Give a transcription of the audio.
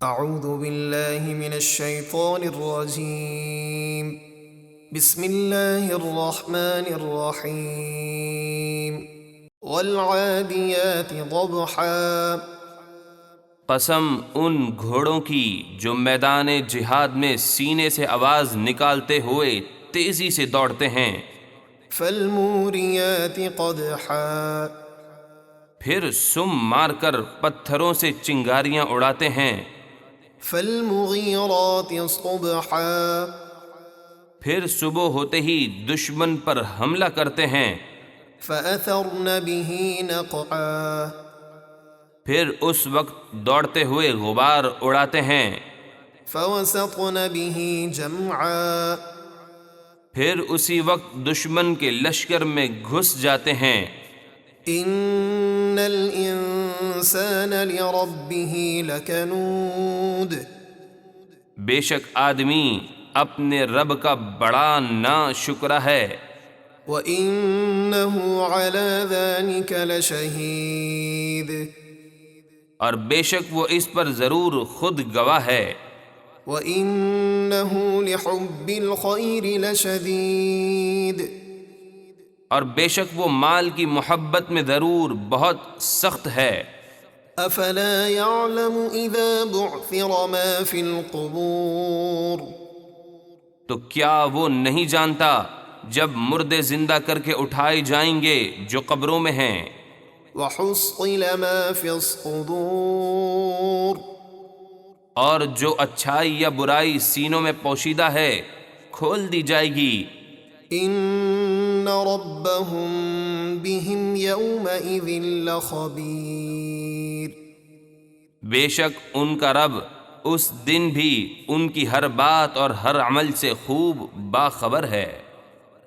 اعوذ باللہ من الشیطان الرجیم بسم اللہ الرحمن الرحیم والعادیات ضبحا، قسم ان گھوڑوں کی جو میدان جہاد میں سینے سے آواز نکالتے ہوئے تیزی سے دوڑتے ہیں، فالموریات قدحا، پھر سم مار کر پتھروں سے چنگاریاں اڑاتے ہیں، فالمغیرات صبحا، پھر صبح ہوتے ہی دشمن پر حملہ کرتے ہیں، فأثرن به نقعا، پھر اس وقت دوڑتے ہوئے غبار اڑاتے ہیں، فوسطن به جمعا، پھر اسی وقت دشمن کے لشکر میں گھس جاتے ہیں۔ ان الانسان لربه لکنود، بے شک آدمی اپنے رب کا بڑا ناشکرا ہے، وَإِنَّهُ عَلَى ذَلِكَ لَشَهِيدٌ، اور بے شک وہ اس پر ضرور خود گواہ ہے، وَإِنَّهُ لِحُبِّ الْخَيْرِ لَشَدِيدٌ، اور بے شک وہ مال کی محبت میں ضرور بہت سخت ہے۔ أَفَلَا يَعْلَمُ إِذَا بُعْثِرَ مَا فِي الْقُبُورِ، تو کیا وہ نہیں جانتا جب مردے زندہ کر کے اٹھائے جائیں گے جو قبروں میں ہیں، وَحُصِّلَ مَا فِي الصُّدُورِ، اور جو اچھائی یا برائی سینوں میں پوشیدہ ہے کھول دی جائے گی۔ إِنَّ رَبَّهُم بِهِمْ يَوْمَئِذٍ لَخَبِيرٌ، بے شک ان کا رب اس دن بھی ان کی ہر بات اور ہر عمل سے خوب باخبر ہے۔